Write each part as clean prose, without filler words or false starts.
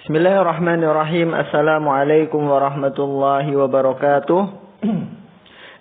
Bismillahirrahmanirrahim. Assalamualaikum warahmatullahi wabarakatuh.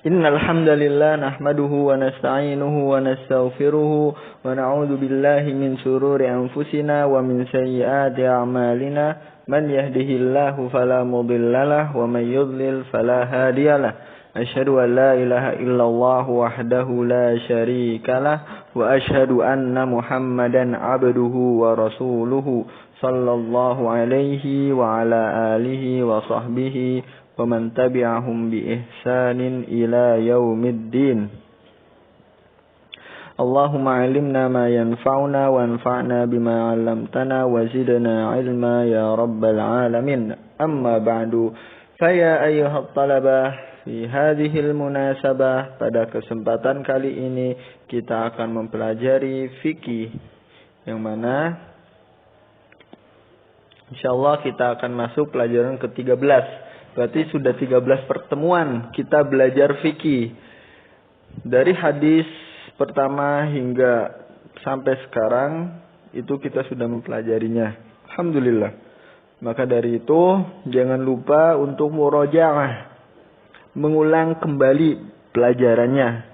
Innal hamdalillah nahmaduhu wa nasta'inuhu wa nastaghfiruhu wa na'udzu billahi min shururi anfusina wa min sayyiati a'malina. Man yahdihillahu fala mudhillalah wa man yudlil fala hadiyalah. Asyhadu an la ilaha illallah wahdahu la syarikalah wa asyhadu anna Muhammadan abduhu wa rasuluhu sallallahu alaihi wa ala alihi wa sahbihi wa man tabi'ahum bi ihsanin ila yaumiddin. Allahumma 'allimna ma yanfa'una wa anfa'na bima 'allamtana wa zidna 'ilma ya rabbal alamin. Amma ba'du, fa ya ayyuhat talabah, fi hadhil munasabah, pada kesempatan kali ini kita akan mempelajari fikih, yang mana insyaallah kita akan masuk pelajaran ke-13. Berarti sudah 13 pertemuan kita belajar fikih. Dari hadis pertama hingga sampai sekarang itu kita sudah mempelajarinya. Alhamdulillah. Maka dari itu jangan lupa untuk murojaah, mengulang kembali pelajarannya.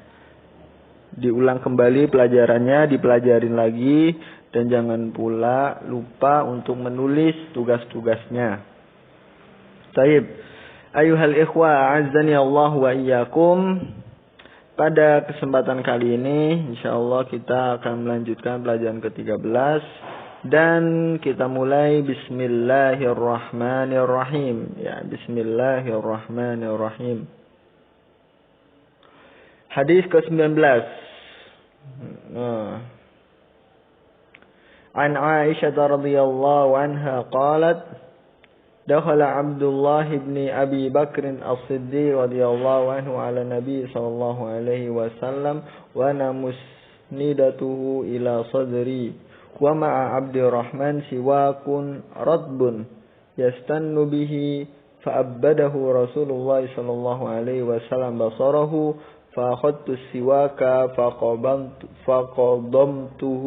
Diulang kembali pelajarannya, dipelajarin lagi. Dan jangan pula lupa untuk menulis tugas-tugasnya. Taib. Ayuhal ikhwa, a'azzani Allah wa iyyakum. Pada kesempatan kali ini, insyaallah kita akan melanjutkan pelajaran ke-13. Dan kita mulai bismillahirrahmanirrahim. Ya, bismillahirrahmanirrahim. Hadis ke-19. عن عائشة رضي الله عنها قالت دخل عبد الله بن أبي بكر الصديق رضي الله عنه على النبي صلى الله عليه وسلم وأنا مسندته إلى صدري ومع عبد الرحمن سواك رطب يستن به فأبده رسول الله صلى الله عليه وسلم بصره فأخذت السواك فقضمته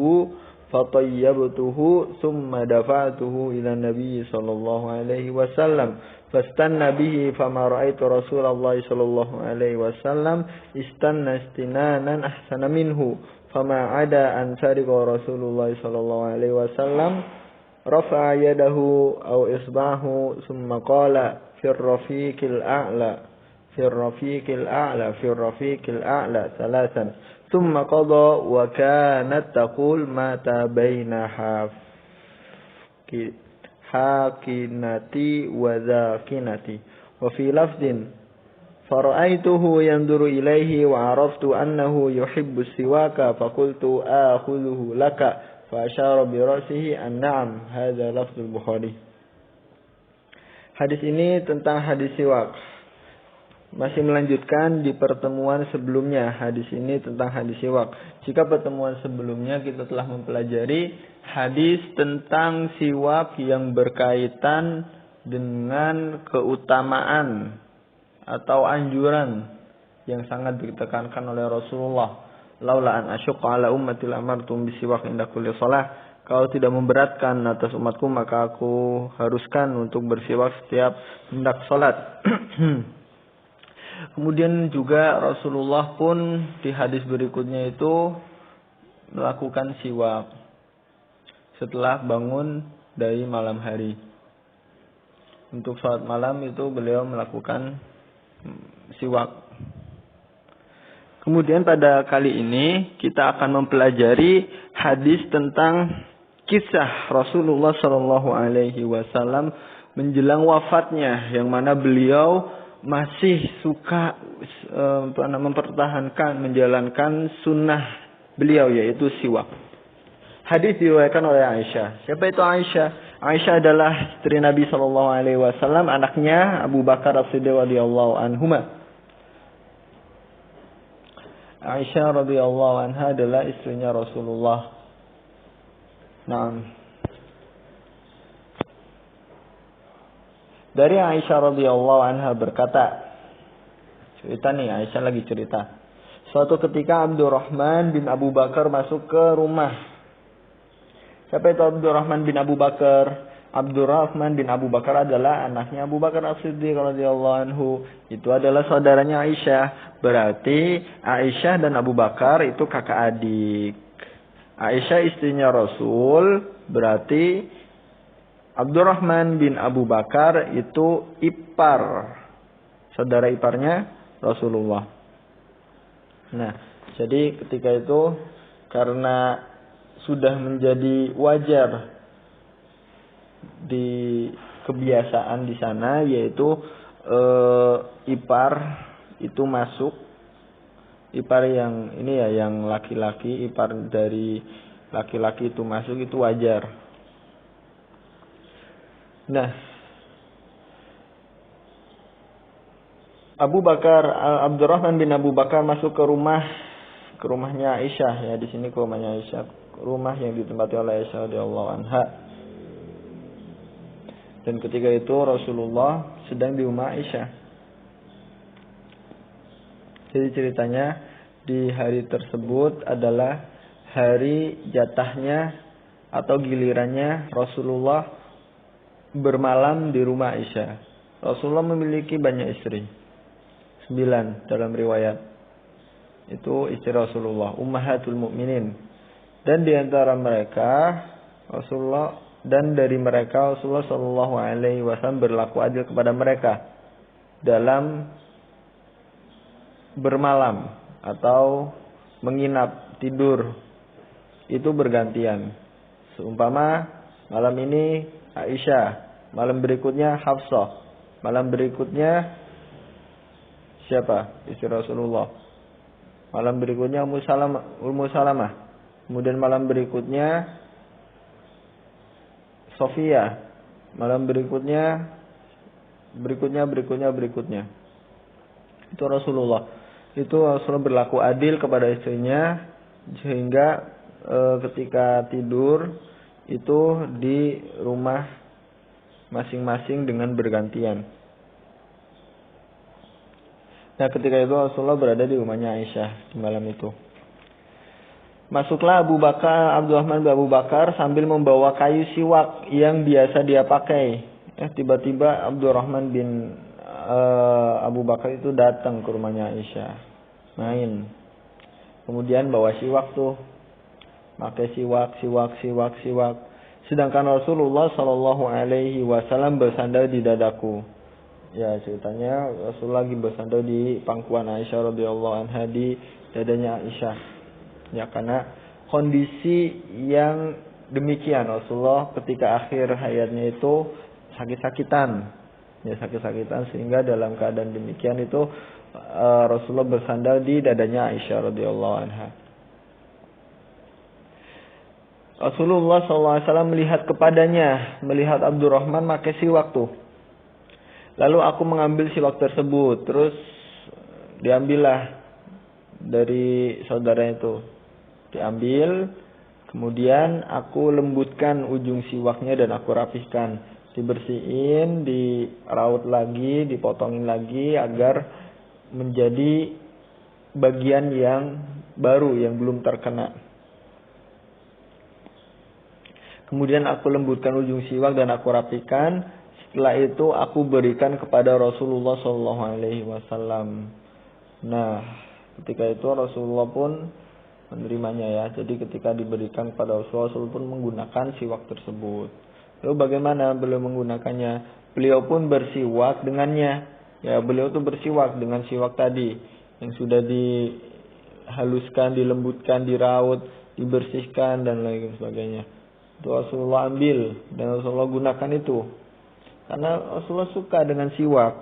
فطيبته ثم دفعته إلى النبي صلى الله عليه وسلم فاستنى به فما رأيت رسول الله صلى الله عليه وسلم استنى استنانا أحسن منه فما عدا أن سرق رسول الله صلى الله عليه وسلم رفع يده أو إصبعه ثم قال في الرفيق الأعلى في الرفيق الأعلى في الرفيق الأعلى ثلاثا ثم قضى وكانت تقول مات بين حاكنتي وذاكنتي وفي لفظ فرأيته ينظر إليه وعرفت أنه يحب السواك فقلت آخذه لك فأشار برأسه أن نعم هذا لفظ البخاري. Hadis ini tentang hadis siwak. Masih melanjutkan di pertemuan sebelumnya. Hadis ini tentang hadis siwak. Jika pertemuan sebelumnya kita telah mempelajari hadis tentang siwak yang berkaitan dengan keutamaan atau anjuran yang sangat ditekankan oleh Rasulullah. Laula an asyqa ala ummati amartum bisiwak inda kulli shalah. Kalau tidak memberatkan atas umatku maka aku haruskan untuk bersiwak setiap hendak salat. Kemudian juga Rasulullah pun di hadis berikutnya itu melakukan siwak setelah bangun dari malam hari. Untuk salat malam itu beliau melakukan siwak. Kemudian pada kali ini kita akan mempelajari hadis tentang kisah Rasulullah Shallallahu Alaihi Wasallam menjelang wafatnya, yang mana beliau masih suka mempertahankan, menjalankan sunnah beliau, yaitu siwak. Hadis diriwayatkan oleh Aisyah. Siapa itu Aisyah? Aisyah adalah istri Nabi Shallallahu Alaihi Wasallam, anaknya Abu Bakar As-Siddiq radhiyallahu anhuma. Aisyah radhiyallahu anha adalah istrinya Rasulullah. Nah, dari Aisyah radhiyallahu anha berkata, cerita nih, Aisyah lagi cerita. Suatu ketika Abdurrahman bin Abu Bakar masuk ke rumah. Siapa itu Abdurrahman bin Abu Bakar? Abdurrahman bin Abu Bakar adalah anaknya Abu Bakar As-Siddiq radhiyallahu anhu. Itu adalah saudaranya Aisyah. Berarti Aisyah dan Abu Bakar itu kakak adik. Aisyah istrinya Rasul, berarti Abdurrahman bin Abu Bakar itu ipar, saudara iparnya Rasulullah. Nah, jadi ketika itu karena sudah menjadi wajar di kebiasaan di sana, yaitu ipar itu masuk, ipar yang ini ya, yang laki-laki, ipar dari laki-laki itu masuk, itu wajar. Nah, Abdurrahman bin Abu Bakar masuk ke rumahnya Aisyah, ya di sini ke rumahnya Aisyah, rumah yang ditempati oleh Aisyah radhiyallahu anha. Dan ketika itu Rasulullah sedang di rumah Aisyah. Jadi ceritanya di hari tersebut adalah hari jatahnya atau gilirannya Rasulullah bermalam di rumah Aisyah. Rasulullah memiliki banyak istri, 9 dalam riwayat. Itu istri Rasulullah, Ummahatul Mukminin. Dan di antara mereka dari mereka Rasulullah Shallallahu Alaihi Wasallam berlaku adil kepada mereka dalam bermalam atau menginap, tidur itu bergantian. Seumpama malam ini Aisyah, malam berikutnya Hafsah, malam berikutnya siapa? Istri Rasulullah. Malam berikutnya Ummu Salamah. Kemudian malam berikutnya Sofia, malam berikutnya. Itu Rasulullah. Itu Rasulullah berlaku adil kepada istrinya sehingga ketika tidur itu di rumah masing-masing dengan bergantian. Nah, ketika itu Rasulullah berada di rumahnya Aisyah di malam itu. Masuklah Abdurrahman bin Abu Bakar sambil membawa kayu siwak yang biasa dia pakai. Tiba-tiba Abdurrahman bin Abu Bakar itu datang ke rumahnya Aisyah, main. Kemudian bawa siwak tuh, pakai siwak. Sedangkan Rasulullah Shallallahu Alaihi Wasallam bersandar di dadaku. Ya, ceritanya Rasulullah lagi bersandar di pangkuan Aisyah radhiyallahu anha, di dadanya Aisyah. Ya, karena kondisi yang demikian Rasulullah ketika akhir hayatnya itu sakit-sakitan sehingga dalam keadaan demikian itu Rasulullah bersandar di dadanya Aisyah radhiyallahu anha. Rasulullah SAW melihat kepadanya, melihat Abdurrahman pakai siwak tuh. Lalu aku mengambil siwak tersebut, terus diambillah dari saudaranya itu. Diambil, kemudian aku lembutkan ujung siwaknya dan aku rapihkan. Dibersihin, diraut lagi, dipotongin lagi agar menjadi bagian yang baru, yang belum terkena. Kemudian aku lembutkan ujung siwak dan aku rapihkan. Setelah itu aku berikan kepada Rasulullah SAW. Nah, ketika itu Rasulullah pun menerimanya ya. Jadi ketika diberikan kepada Rasulullah pun menggunakan siwak tersebut. Lalu bagaimana beliau menggunakannya? Beliau pun bersiwak dengannya. Ya, beliau tuh bersiwak dengan siwak tadi yang sudah dihaluskan, dilembutkan, diraut, dibersihkan dan lain sebagainya. Itu Rasulullah ambil dan Rasulullah gunakan itu. Karena Rasulullah suka dengan siwak.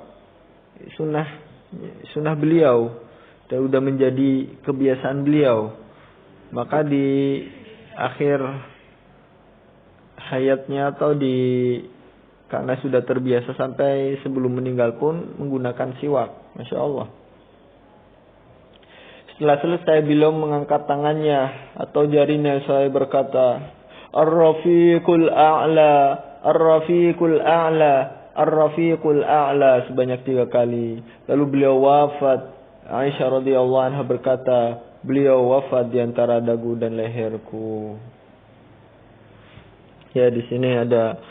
Sunnah beliau. Dan sudah menjadi kebiasaan beliau. Maka di akhir hayatnya atau karena sudah terbiasa sampai sebelum meninggal pun menggunakan siwak. Masya Allah. Setelah selesai beliau mengangkat tangannya atau jarinya, saya berkata, Ar-Rafiqul A'la, Ar-Rafiqul A'la, Ar-Rafiqul A'la sebanyak 3 kali. Lalu beliau wafat. Aisyah radhiyallahu anha berkata, beliau wafat di antara dagu dan leherku. Ya, di sini ada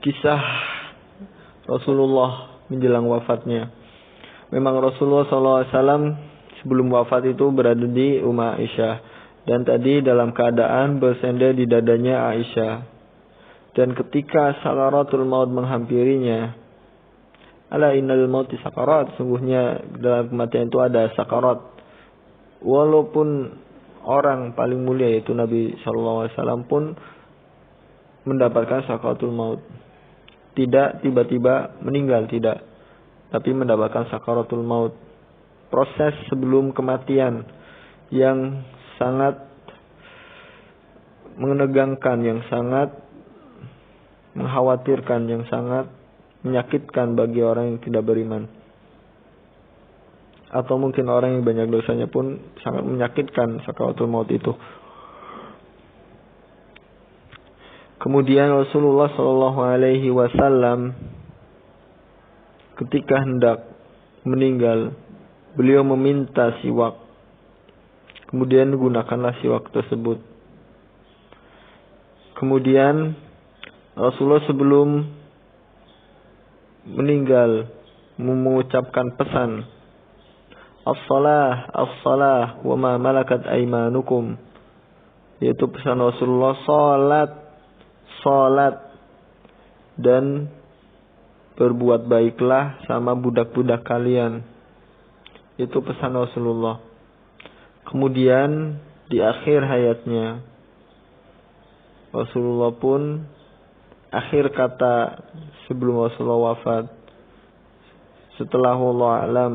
kisah Rasulullah menjelang wafatnya. Memang Rasulullah SAW sebelum wafat itu berada di rumah Aisyah. Dan tadi dalam keadaan bersandar di dadanya Aisyah. Dan ketika sakaratul maut menghampirinya, ala innal mauti sakarat, sungguhnya dalam kematian itu ada sakarat. Walaupun orang paling mulia yaitu Nabi SAW pun mendapatkan sakaratul maut. Tidak tiba-tiba meninggal, tidak. Tapi mendapatkan sakaratul maut. Proses sebelum kematian yang sangat menegangkan, yang sangat mengkhawatirkan, yang sangat menyakitkan bagi orang yang tidak beriman. Atau mungkin orang yang banyak dosanya pun sangat menyakitkan sakaratul maut itu. Kemudian Rasulullah SAW ketika hendak meninggal, beliau meminta siwak. Kemudian gunakanlah siwak tersebut. Kemudian Rasulullah sebelum meninggal mengucapkan pesan, as-salah, as-salah, wa ma malakat aimanukum. Yaitu pesan Rasulullah, salat, salat, dan berbuat baiklah sama budak-budak kalian. Itu pesan Rasulullah. Kemudian di akhir hayatnya Rasulullah pun akhir kata sebelum Rasulullah wafat, setelah Allah alam,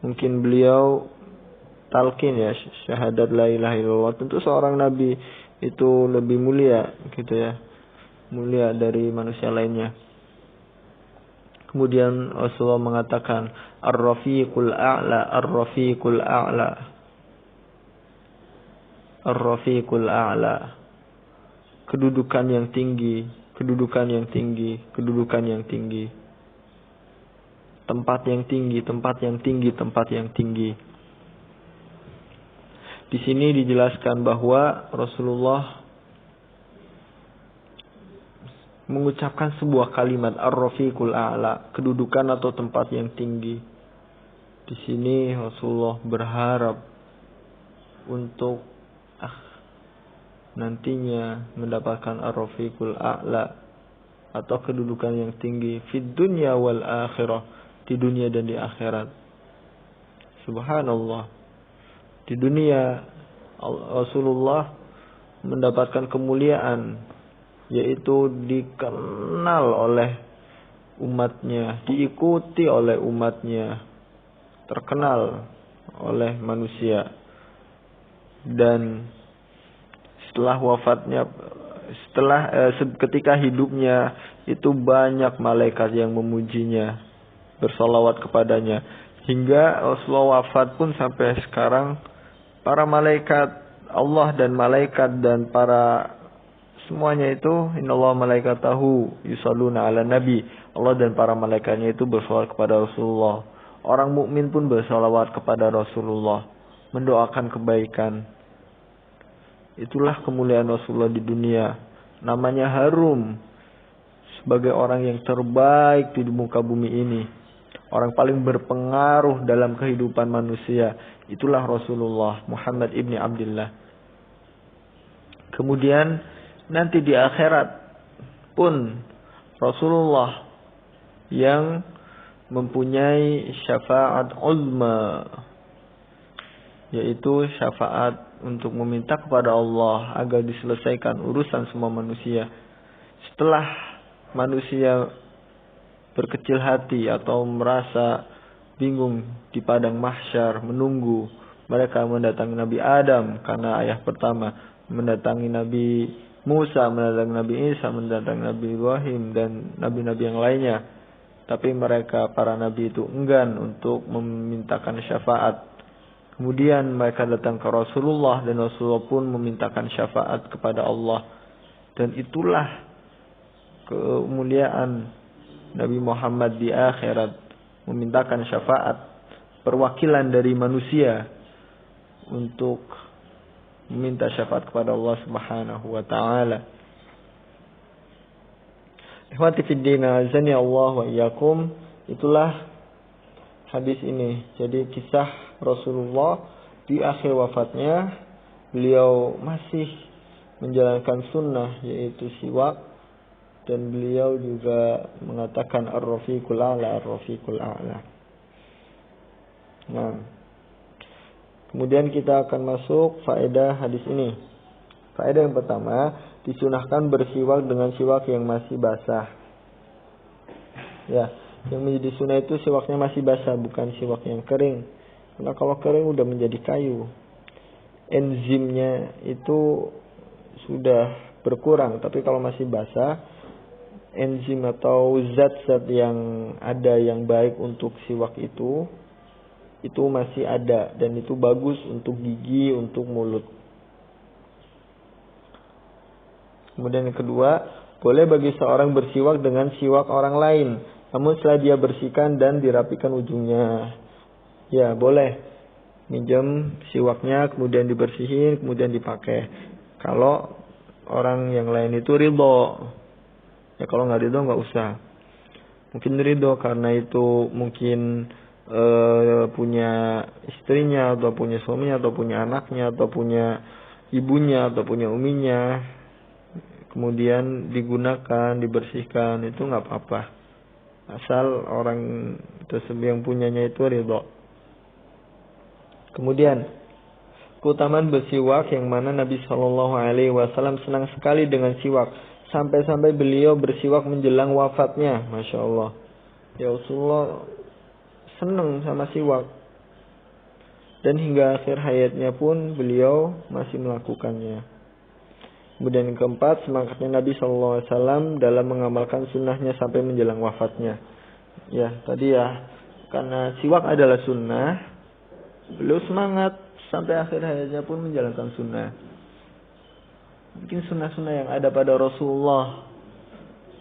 mungkin beliau talqin ya syahadat la ilaha illallah. Tentu seorang nabi itu lebih mulia gitu ya, mulia dari manusia lainnya. Kemudian Rasulullah mengatakan ar-rafiqul a'la, ar-rafiqul a'la, ar-rafiqul a'la. Kedudukan yang tinggi, kedudukan yang tinggi, kedudukan yang tinggi. Tempat yang tinggi, tempat yang tinggi, tempat yang tinggi. Di sini dijelaskan bahwa Rasulullah mengucapkan sebuah kalimat ar-rafiqul a'la, kedudukan atau tempat yang tinggi. Di sini Rasulullah berharap untuk nantinya mendapatkan ar-rafiqul a'la atau kedudukan yang tinggi fid dunya wal akhirah, di dunia dan di akhirat. Subhanallah. Di dunia Rasulullah mendapatkan kemuliaan, yaitu dikenal oleh umatnya, diikuti oleh umatnya, terkenal oleh manusia. Dan setelah wafatnya, ketika hidupnya itu banyak malaikat yang memujinya, bersolawat kepadanya, hingga Rasulullah wafat pun sampai sekarang para malaikat Allah dan malaikat dan para semuanya itu innallaha malaikatahu yusholluna ala nabi, Allah dan para malaikatnya itu bersolawat kepada Rasulullah. Orang mukmin pun bersolawat kepada Rasulullah, mendoakan kebaikan. Itulah kemuliaan Rasulullah di dunia. Namanya harum sebagai orang yang terbaik di muka bumi ini. Orang paling berpengaruh dalam kehidupan manusia. Itulah Rasulullah Muhammad ibni Abdullah. Kemudian nanti di akhirat pun Rasulullah yang mempunyai syafaat uzma, yaitu syafaat untuk meminta kepada Allah agar diselesaikan urusan semua manusia. Setelah manusia berkecil hati atau merasa bingung di padang mahsyar, menunggu mereka mendatangi Nabi Adam karena ayah pertama, mendatangi Nabi Musa, mendatangi Nabi Isa, mendatangi Nabi Ibrahim dan nabi-nabi yang lainnya. Tapi mereka, para nabi itu enggan untuk memintakan syafaat. Kemudian mereka datang ke Rasulullah dan Rasulullah pun memintakan syafaat kepada Allah. Dan itulah kemuliaan Nabi Muhammad di akhirat, memintakan syafaat, perwakilan dari manusia untuk meminta syafaat kepada Allah Subhanahu wa taala. Ikhwati fiddin, azani Allah wa iyyakum. Itulah hadis ini. Jadi kisah Rasulullah di akhir wafatnya, beliau masih menjalankan sunnah yaitu siwak, dan beliau juga mengatakan ar-rafiqul a'la, ar-rafiqul a'la. Nah, kemudian kita akan masuk faedah hadis ini. Faedah yang pertama, disunahkan bersiwak dengan siwak yang masih basah. Ya, yang menjadi sunnah itu siwaknya masih basah, bukan siwak yang kering. Karena kalau kering udah menjadi kayu, enzimnya itu sudah berkurang. Tapi kalau masih basah, enzim atau zat-zat yang ada yang baik untuk siwak itu masih ada, dan itu bagus untuk gigi, untuk mulut. Kemudian yang kedua, boleh bagi seorang bersiwak dengan siwak orang lain, namun setelah dia bersihkan dan dirapikan ujungnya. Ya, boleh minjem siwaknya, kemudian dibersihin, kemudian dipakai. Kalau orang yang lain itu ridho. Ya, kalau nggak ridho nggak usah. Mungkin ridho karena itu mungkin punya istrinya, atau punya suaminya, atau punya anaknya, atau punya ibunya, atau punya uminya, kemudian digunakan, dibersihkan, itu nggak apa-apa, asal orang tersebut yang punyanya itu ridho. Kemudian keutamaan bersiwak, yang mana Nabi Shallallahu Alaihi Wasallam senang sekali dengan siwak, sampai-sampai beliau bersiwak menjelang wafatnya. Masya Allah, ya Rasulullah senang sama siwak, dan hingga akhir hayatnya pun beliau masih melakukannya. Kemudian yang keempat, semangatnya Nabi SAW dalam mengamalkan sunnahnya sampai menjelang wafatnya. Ya, tadi ya, karena siwak adalah sunnah, beliau semangat sampai akhir hayatnya pun menjalankan sunnah. Mungkin sunnah-sunnah yang ada pada Rasulullah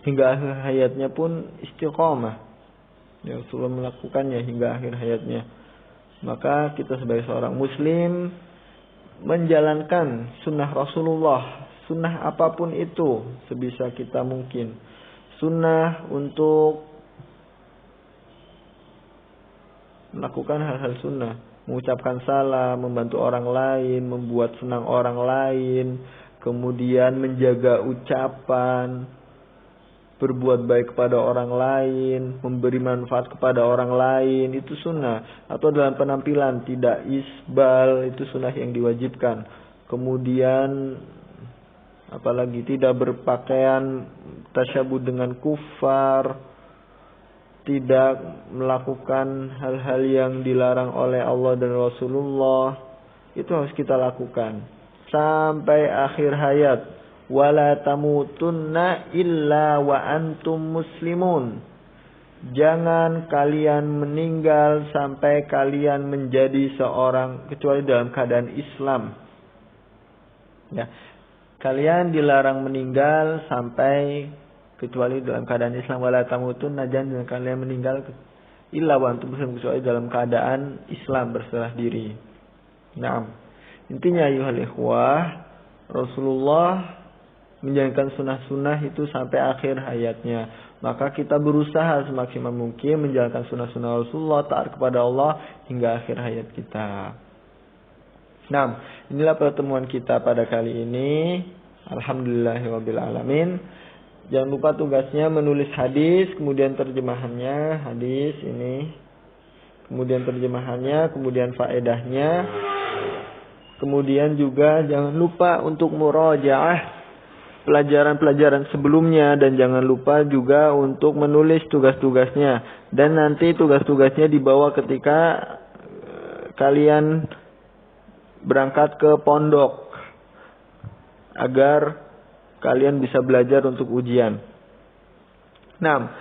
hingga akhir hayatnya pun istiqomah. Ya, Rasulullah melakukannya hingga akhir hayatnya. Maka kita sebagai seorang muslim menjalankan sunnah Rasulullah, sunnah apapun itu sebisa kita mungkin. Sunnah untuk melakukan hal-hal sunnah, mengucapkan salam, membantu orang lain, membuat senang orang lain, kemudian menjaga ucapan, berbuat baik kepada orang lain, memberi manfaat kepada orang lain, itu sunnah. Atau dalam penampilan tidak isbal, itu sunnah yang diwajibkan. Kemudian apalagi tidak berpakaian tasyabuh dengan kufar, tidak melakukan hal-hal yang dilarang oleh Allah dan Rasulullah, itu harus kita lakukan sampai akhir hayat. Wala tamutunna illa wa antum muslimun. Jangan kalian meninggal sampai kalian menjadi seorang, kecuali dalam keadaan Islam. Ya, kalian dilarang meninggal sampai kecuali dalam keadaan Islam. Wala tamutunna, jangan kalian meninggal illa wa antum muslimun, kecuali dalam keadaan Islam, berserah diri. Nah, intinya ayuhal ikhwah, Rasulullah menjalankan sunnah-sunnah itu sampai akhir hayatnya. Maka kita berusaha semaksimal mungkin menjalankan sunnah-sunnah Rasulullah, taat kepada Allah hingga akhir hayat kita. Nah, inilah pertemuan kita pada kali ini. Alhamdulillahirabbil alamin. Jangan lupa tugasnya menulis hadis, kemudian terjemahannya hadis ini, kemudian terjemahannya, kemudian faedahnya. Kemudian juga jangan lupa untuk murajaah pelajaran-pelajaran sebelumnya, dan jangan lupa juga untuk menulis tugas-tugasnya, dan nanti tugas-tugasnya dibawa ketika kalian berangkat ke pondok agar kalian bisa belajar untuk ujian. Nah,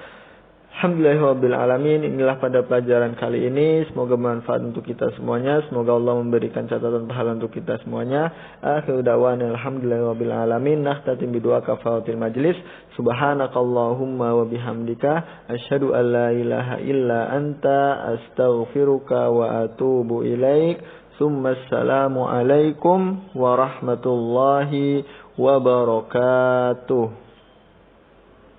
alhamdulillahirabbil alamin, inilah pada pelajaran kali ini. Semoga bermanfaat untuk kita semuanya. Semoga Allah memberikan catatan pahala untuk kita semuanya. Akhiru da'wana alhamdulillahirabbil alamin. Nakhtatim bidu'a kafaratil majlis. Subhanakallahumma wa bihamdika asyhadu an la ilaha illa anta astaghfiruka wa atubu ilaik. Assalamu alaikum warahmatullahi wabarakatuh.